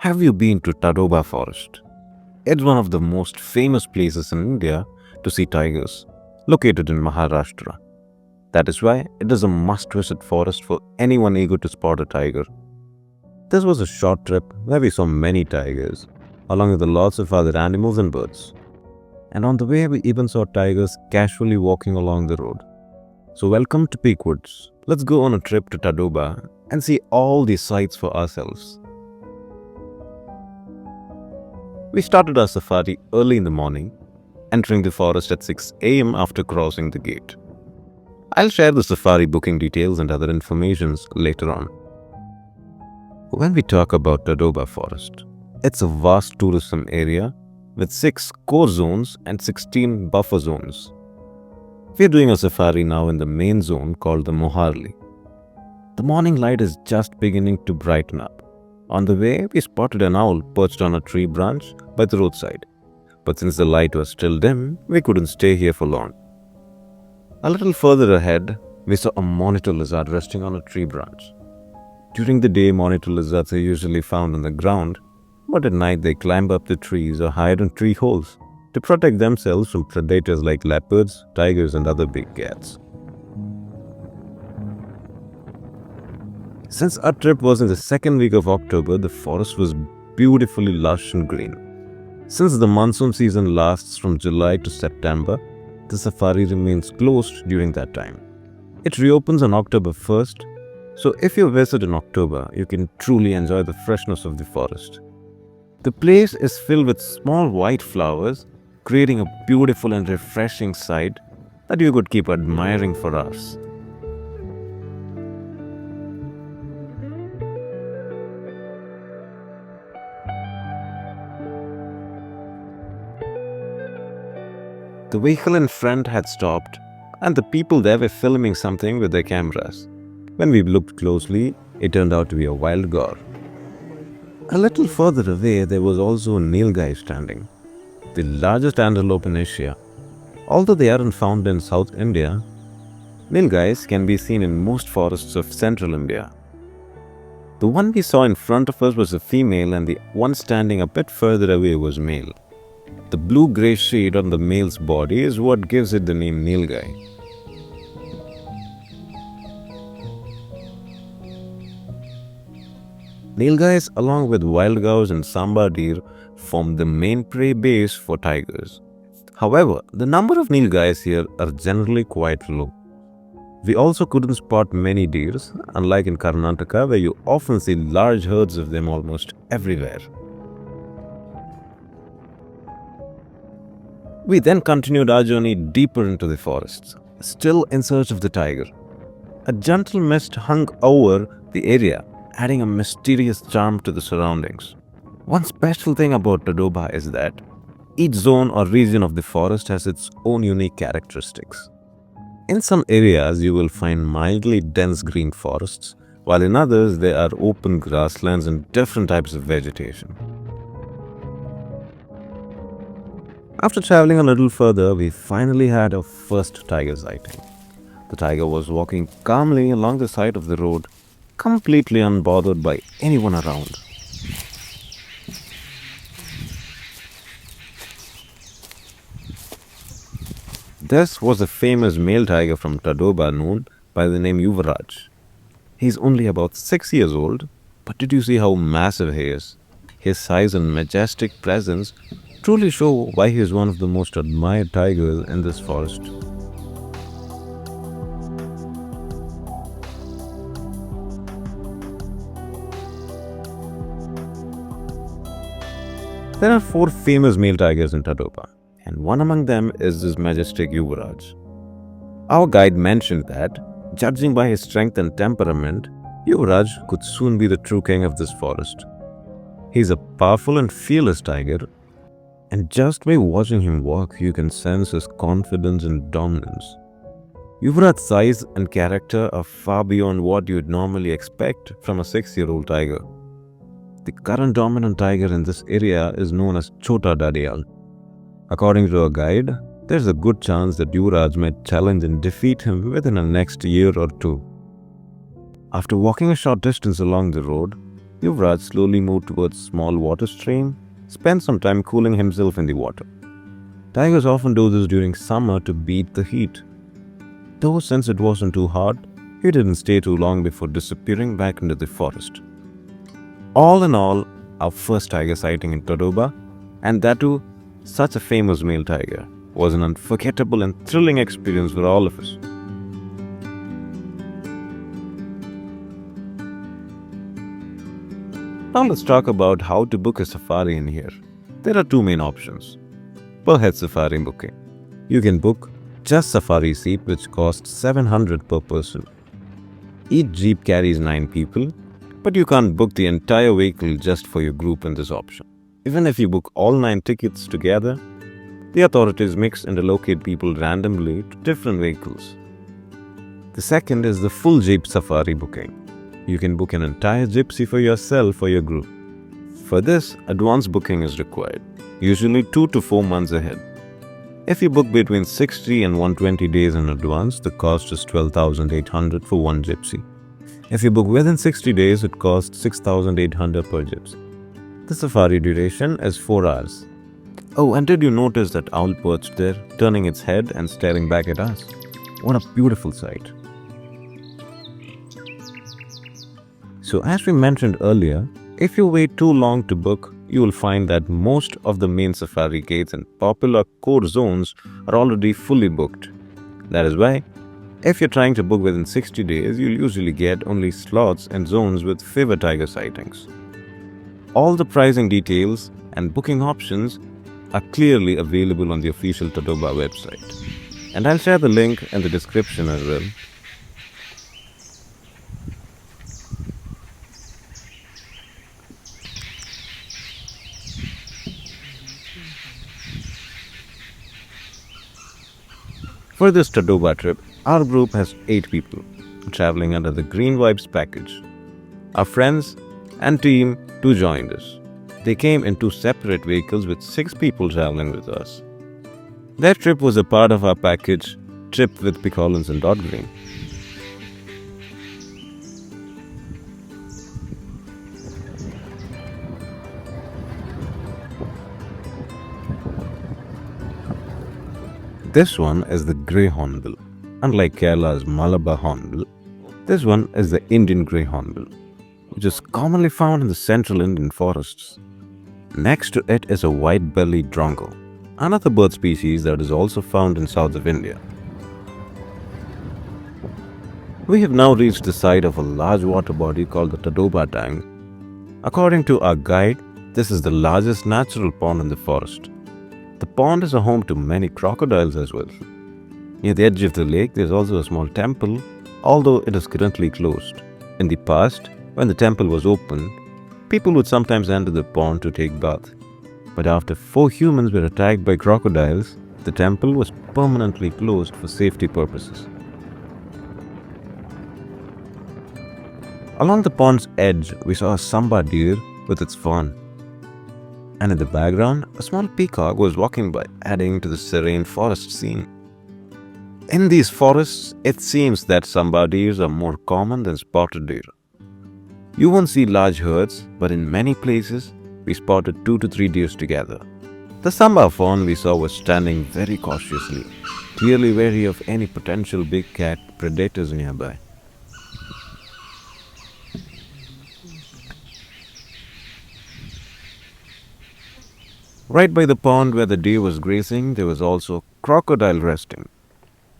Have you been to Tadoba Forest? It's one of the most famous places in India to see tigers, located in Maharashtra. That is why it is a must visit forest for anyone eager to spot a tiger. This was a short trip where we saw many tigers, along with lots of other animals and birds. And on the way, we even saw tigers casually walking along the road. So, welcome to Pikwoods. Let's go on a trip to Tadoba and see all these sights for ourselves. We started our safari early in the morning, entering the forest at 6 am after crossing the gate. I'll share the safari booking details and other informations later on. When we talk about Tadoba Forest, it's a vast tourism area with 6 core zones and 16 buffer zones. We're doing a safari now in the main zone called the Moharli. The morning light is just beginning to brighten up. On the way, we spotted an owl perched on a tree branch by the roadside. But since the light was still dim, we couldn't stay here for long. A little further ahead, we saw a monitor lizard resting on a tree branch. During the day, monitor lizards are usually found on the ground, but at night they climb up the trees or hide in tree holes to protect themselves from predators like leopards, tigers, and other big cats. Since our trip was in the second week of October, the forest was beautifully lush and green. Since the monsoon season lasts from July to September, the safari remains closed during that time. It reopens on October 1st, so if you visit in October, you can truly enjoy the freshness of the forest. The place is filled with small white flowers, creating a beautiful and refreshing sight that you could keep admiring for hours. The vehicle in front had stopped, and the people there were filming something with their cameras. When we looked closely, it turned out to be a wild gaur. A little further away, there was also a nilgai standing, the largest antelope in Asia. Although they aren't found in South India, nilgais can be seen in most forests of central India. The one we saw in front of us was a female, and the one standing a bit further away was male. The blue-grey shade on the male's body is what gives it the name nilgai. Nilgais, along with wild gaurs and sambar deer, form the main prey base for tigers. However, the number of nilgais here are generally quite low. We also couldn't spot many deer, unlike in Karnataka, where you often see large herds of them almost everywhere. We then continued our journey deeper into the forests, still in search of the tiger. A gentle mist hung over the area, adding a mysterious charm to the surroundings. One special thing about Tadoba is that each zone or region of the forest has its own unique characteristics. In some areas, you will find mildly dense green forests, while in others, there are open grasslands and different types of vegetation. After traveling a little further, we finally had our first tiger sighting. The tiger was walking calmly along the side of the road, completely unbothered by anyone around. This was a famous male tiger from Tadoba known by the name Yuvraj. He's only about 6 years old, but did you see how massive he is? His size and majestic presence truly show why he is one of the most admired tigers in this forest. There are 4 famous male tigers in Tadoba, and one among them is this majestic Yuvraj. Our guide mentioned that, judging by his strength and temperament, Yuvraj could soon be the true king of this forest. He is a powerful and fearless tiger, and just by watching him walk, you can sense his confidence and dominance. Yuvraj's size and character are far beyond what you'd normally expect from a 6-year-old tiger. The current dominant tiger in this area is known as Chota Dadial. According to our guide, there's a good chance that Yuvraj might challenge and defeat him within the next year or two. After walking a short distance along the road, Yuvraj slowly moved towards a small water stream, spent some time cooling himself in the water. Tigers often do this during summer to beat the heat. Though since it wasn't too hot, he didn't stay too long before disappearing back into the forest. All in all, our first tiger sighting in Tadoba, and that too, such a famous male tiger, was an unforgettable and thrilling experience for all of us. Now let's talk about how to book a safari in here. There are two main options. Per head safari booking. You can book just safari seat which costs 700 per person. Each jeep carries 9 people, but you can't book the entire vehicle just for your group in this option. Even if you book all 9 tickets together, the authorities mix and allocate people randomly to different vehicles. The second is the full jeep safari booking. You can book an entire gypsy for yourself or your group. For this, advance booking is required, usually 2 to 4 months ahead. If you book between 60 and 120 days in advance, the cost is 12,800 for one gypsy. If you book within 60 days, it costs 6,800 per gypsy. The safari duration is 4 hours. Oh, and did you notice that owl perched there, turning its head and staring back at us? What a beautiful sight. So as we mentioned earlier, if you wait too long to book, you will find that most of the main safari gates and popular core zones are already fully booked. That is why, if you're trying to book within 60 days, you'll usually get only slots and zones with fewer tiger sightings. All the pricing details and booking options are clearly available on the official Tadoba website. And I'll share the link in the description as well. For this Tadoba trip, our group has 8 people traveling under the Green Vibes package. Our friends and team too joined us. They came in 2 separate vehicles with 6 people traveling with us. Their trip was a part of our package trip with Pikolins and Dot Green. This one is the grey hornbill. Unlike Kerala's Malabar hornbill, this one is the Indian grey hornbill, which is commonly found in the central Indian forests. Next to it is a white-bellied drongo, another bird species that is also found in south of India. We have now reached the site of a large water body called the Tadoba Tank. According to our guide, this is the largest natural pond in the forest. The pond is a home to many crocodiles as well. Near the edge of the lake, there is also a small temple, although it is currently closed. In the past, when the temple was open, people would sometimes enter the pond to take bath. But after 4 humans were attacked by crocodiles, the temple was permanently closed for safety purposes. Along the pond's edge, we saw a samba deer with its fawn. And in the background, a small peacock was walking by, adding to the serene forest scene. In these forests, it seems that samba deers are more common than spotted deer. You won't see large herds, but in many places, we spotted 2 to 3 deer together. The samba fawn we saw was standing very cautiously, clearly wary of any potential big cat predators nearby. Right by the pond where the deer was grazing, there was also a crocodile resting.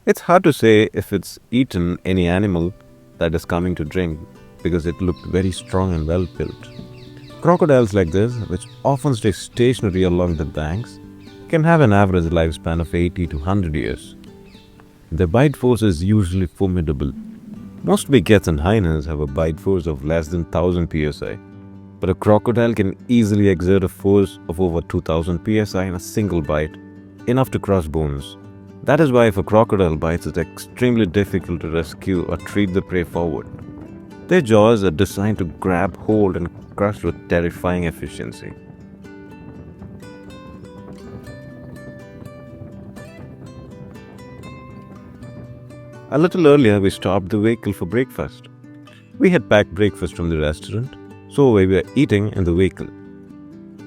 It's hard to say if it's eaten any animal that is coming to drink because it looked very strong and well built. Crocodiles like this, which often stay stationary along the banks, can have an average lifespan of 80 to 100 years. Their bite force is usually formidable. Most big cats and hyenas have a bite force of less than 1000 psi. But a crocodile can easily exert a force of over 2000 psi in a single bite, enough to crush bones. That is why if a crocodile bites, it's extremely difficult to rescue or treat the prey forward. Their jaws are designed to grab hold and crush with terrifying efficiency. A little earlier, we stopped the vehicle for breakfast. We had packed breakfast from the restaurant, so we were eating in the vehicle.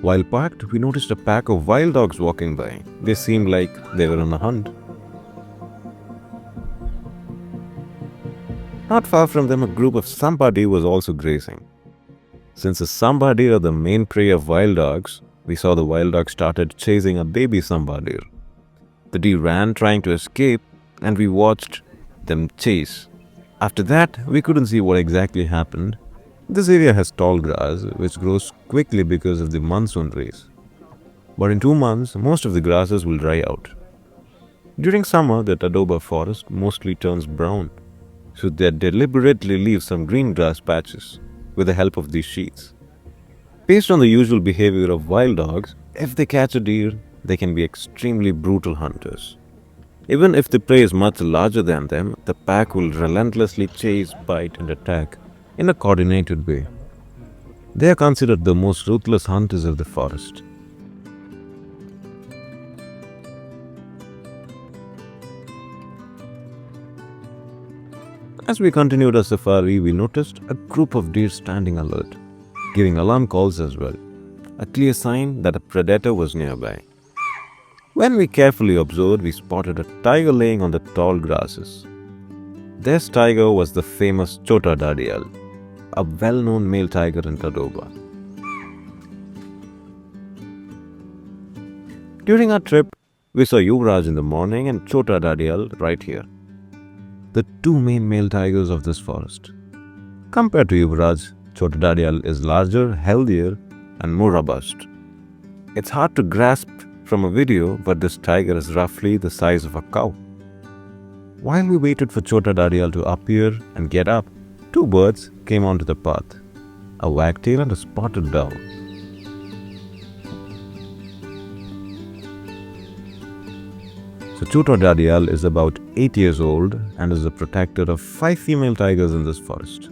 While parked, we noticed a pack of wild dogs walking by. They seemed like they were on a hunt. Not far from them, a group of sambar deer was also grazing. Since the sambar deer are the main prey of wild dogs, we saw the wild dog started chasing a baby sambar deer. The deer ran trying to escape, and we watched them chase. After that, we couldn't see what exactly happened. This area has tall grass, which grows quickly because of the monsoon rays. But in 2 months, most of the grasses will dry out. During summer, the Tadoba forest mostly turns brown, so they deliberately leave some green grass patches with the help of these sheets. Based on the usual behavior of wild dogs, if they catch a deer, they can be extremely brutal hunters. Even if the prey is much larger than them, the pack will relentlessly chase, bite, and attack in a coordinated way. They are considered the most ruthless hunters of the forest. As we continued our safari, we noticed a group of deer standing alert, giving alarm calls as well, a clear sign that a predator was nearby. When we carefully observed, we spotted a tiger laying on the tall grasses. This tiger was the famous Chota Dadial, a well-known male tiger in Tadoba. During our trip, we saw Yuvraj in the morning and Chota Dadial right here, the two main male tigers of this forest. Compared to Yuvraj, Chota Dadial is larger, healthier, and more robust. It's hard to grasp from a video, but this tiger is roughly the size of a cow. While we waited for Chota Dadial to appear and get up, 2 birds came onto the path, a wagtail and a spotted dove. So Chota Dadial is about 8 years old and is the protector of 5 female tigers in this forest.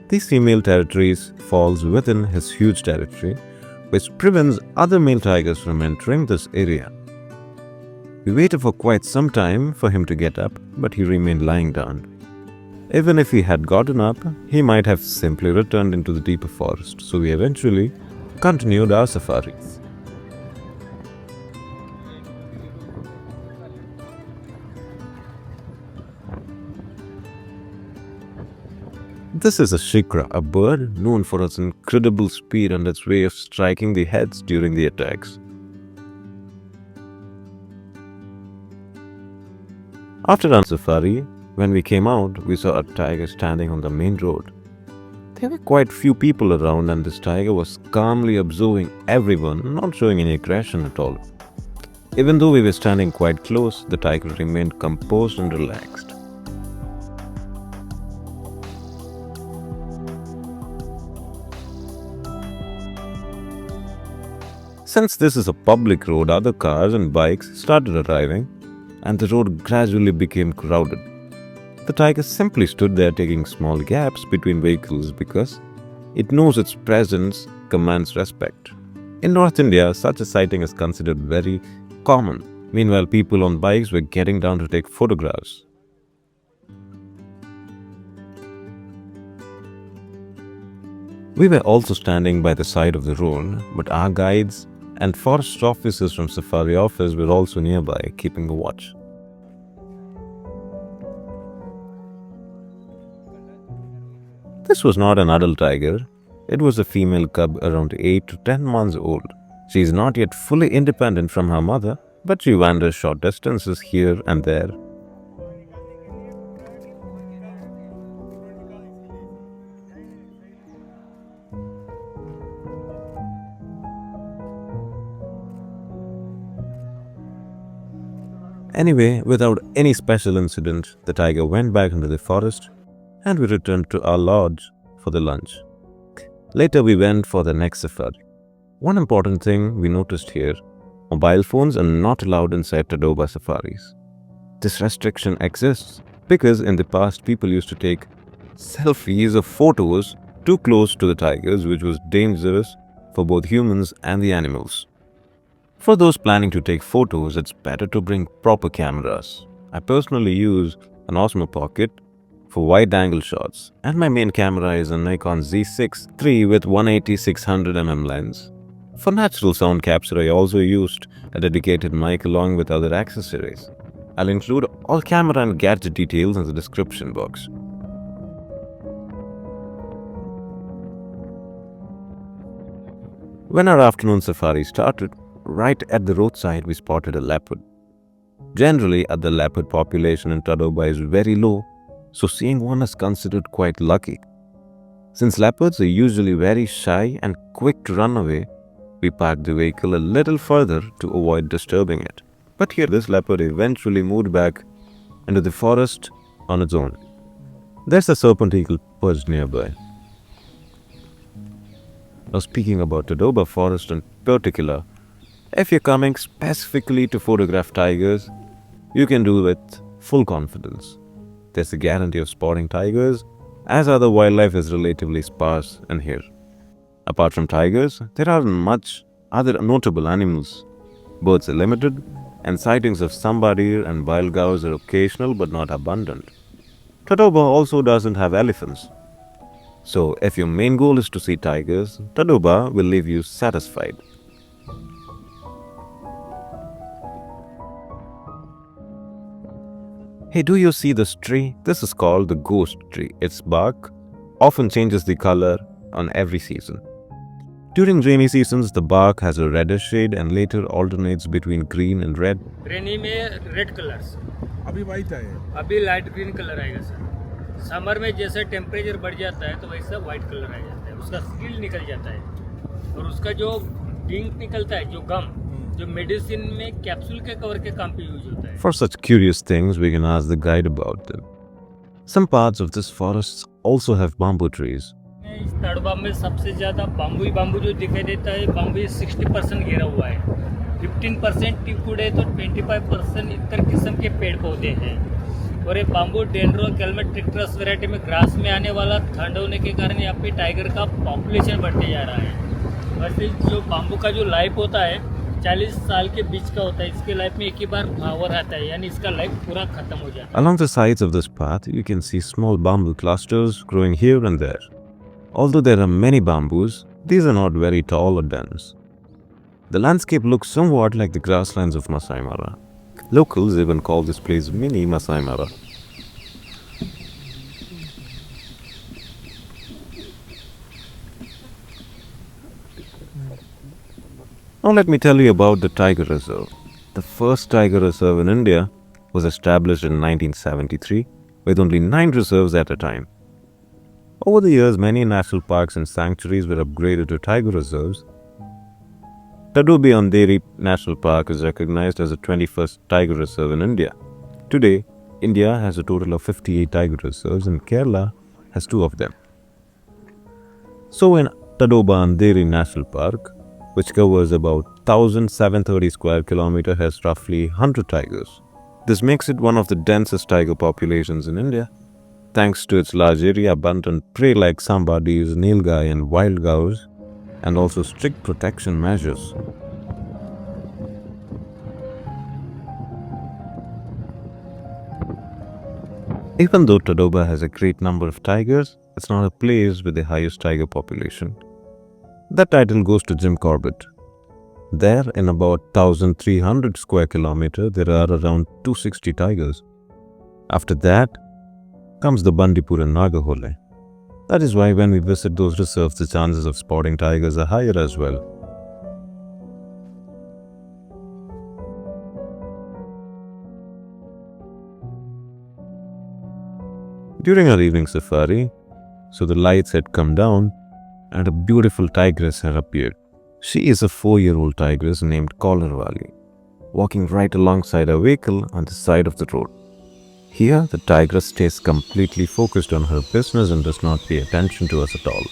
These female territories falls within his huge territory, which prevents other male tigers from entering this area. We waited for quite some time for him to get up, but he remained lying down. Even if he had gotten up, he might have simply returned into the deeper forest, so we eventually continued our safari. This is a shikra, a bird known for its incredible speed and its way of striking the heads during the attacks. After our safari, when we came out, we saw a tiger standing on the main road. There were quite few people around and this tiger was calmly observing everyone, not showing any aggression at all. Even though we were standing quite close, the tiger remained composed and relaxed. Since this is a public road, other cars and bikes started arriving and the road gradually became crowded. The tiger simply stood there taking small gaps between vehicles because it knows its presence commands respect. In North India, such a sighting is considered very common. Meanwhile, people on bikes were getting down to take photographs. We were also standing by the side of the road, but our guides and forest officers from Safari office were also nearby, keeping a watch. This was not an adult tiger. It was a female cub around 8 to 10 months old. She is not yet fully independent from her mother, but she wanders short distances here and there. Anyway, without any special incident, the tiger went back into the forest and we returned to our lodge for the lunch. Later, we went for the next safari. One important thing we noticed here, mobile phones are not allowed inside Tadoba safaris. This restriction exists because in the past people used to take selfies or photos too close to the tigers, which was dangerous for both humans and the animals. For those planning to take photos, it's better to bring proper cameras. I personally use an Osmo Pocket for wide-angle shots, and my main camera is a Nikon Z6 III with 180-600 mm lens. For natural sound capture, I also used a dedicated mic along with other accessories. I'll include all camera and gadget details in the description box. When our afternoon safari started, right at the roadside we spotted a leopard. Generally, the leopard population in Tadoba is very low, so seeing one is considered quite lucky. Since leopards are usually very shy and quick to run away, we parked the vehicle a little further to avoid disturbing it. But here this leopard eventually moved back into the forest on its own. There's a serpent eagle perched nearby. Now speaking about Tadoba Forest in particular, if you're coming specifically to photograph tigers, you can do it with full confidence. There's a guarantee of spotting tigers, as other wildlife is relatively sparse in here. Apart from tigers, there aren't much other notable animals. Birds are limited, and sightings of sambar deer and wild cows are occasional but not abundant. Tadoba also doesn't have elephants. So if your main goal is to see tigers, Tadoba will leave you satisfied. Hey, do you see this tree? This is called the ghost tree. Its bark often changes the color on every season. During rainy seasons, the bark has a reddish shade and later alternates between green and red. रेनी में red colours, अभी white है, अभी light green colour आएगा sir. Summer में जैसे temperature बढ़ जाता है तो वैसा वाइट कलर आ जाता है, उसका स्किल निकल जाता है और उसका जो डिंक निकलता है, जो गम, जो मेडिसिन में कैप्सूल के कवर के काम पे यूज होता है। For such curious things, we can ask the guide about them. Some parts of this forest also have bamboo trees. इस तड़बा में सबसे ज़्यादा बाम्बू ही बाम्बू जो दिखाई देता है, बाम्बू 60% घेरा हुआ है, 15% टिकुड है तो 25% इतर किस्म के पेड़ पौधे हैं। और ये बाम्बू डेंड्रो कैलमेट ट्रिक्टरस वैरायटी में ग्रास में आने वाला ठंड होने के कारण यहाँ पे टाइगर का पॉपुलेशन बढ़ते जा रहा है। वैसे जो बाम्बू का जो लाइफ होता है 40 साल के बीच का होता है, इसके लाइफ में एक ही बार फ्लावर आता है, यानी इसका लाइफ पूरा खत्म हो जाता है। Along the sides of this path, you can see small bamboo clusters growing here and there. Although there are many bamboos, these are not very tall or dense. The landscape looks somewhat like the grasslands of Masai Mara. Locals even call this place Mini Masai Mara. Now let me tell you about the Tiger Reserve. The first Tiger Reserve in India was established in 1973 with only 9 reserves at a time. Over the years, many national parks and sanctuaries were upgraded to tiger reserves. Tadoba Andhari National Park is recognized as the 21st tiger reserve in India. Today, India has a total of 58 tiger reserves and Kerala has 2 of them. So in Tadoba Andhari National Park, which covers about 1,730 square kilometers, has roughly 100 tigers. This makes it one of the densest tiger populations in India. Thanks to its large area, abundant prey like sambar deer, nilgai and wild cows, and also strict protection measures. Even though Tadoba has a great number of tigers, it's not a place with the highest tiger population. That title goes to Jim Corbett. There, in about 1,300 square kilometers, there are around 260 tigers. After that comes the Bandipur and Nagahole. That is why when we visit those reserves, the chances of spotting tigers are higher as well. During our evening safari, so the lights had come down and a beautiful tigress had appeared. She is a 4-year-old tigress named Collarwali, walking right alongside a vehicle on the side of the road. Here, the tigress stays completely focused on her business and does not pay attention to us at all.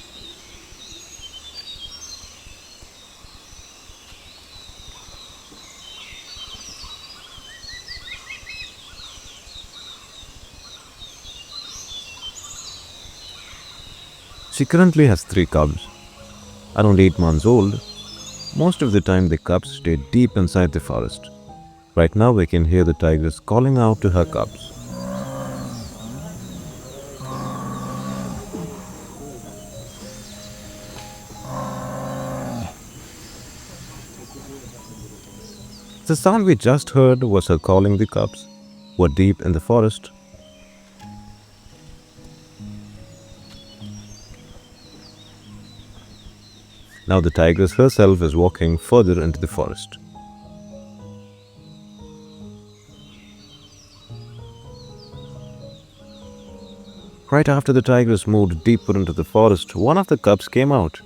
She currently has 3 cubs, around 8 months old. Most of the time, the cubs stay deep inside the forest. Right now, we can hear the tigress calling out to her cubs. The sound we just heard was her calling the cubs, who were deep in the forest. Now the tigress herself is walking further into the forest. Right after the tigress moved deeper into the forest, one of the cubs came out.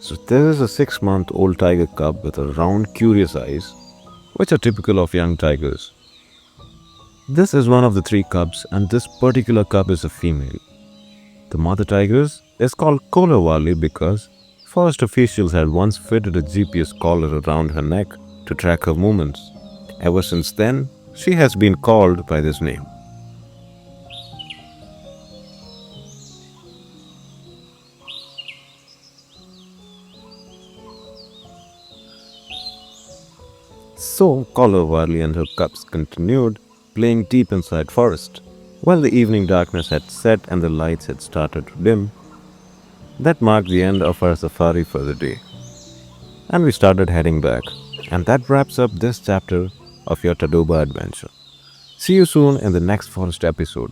So there is a 6-month-old tiger cub with a round, curious eyes, which are typical of young tigers. This is one of the 3 cubs, and this particular cub is a female. The mother tigress is called Kolawali because forest officials had once fitted a GPS collar around her neck to track her movements. Ever since then, she has been called by this name. So, Kolawali and her cubs continued playing deep inside forest. While the evening darkness had set and the lights had started to dim, that marked the end of our safari for the day. And we started heading back. And that wraps up this chapter of your Tadoba adventure. See you soon in the next forest episode.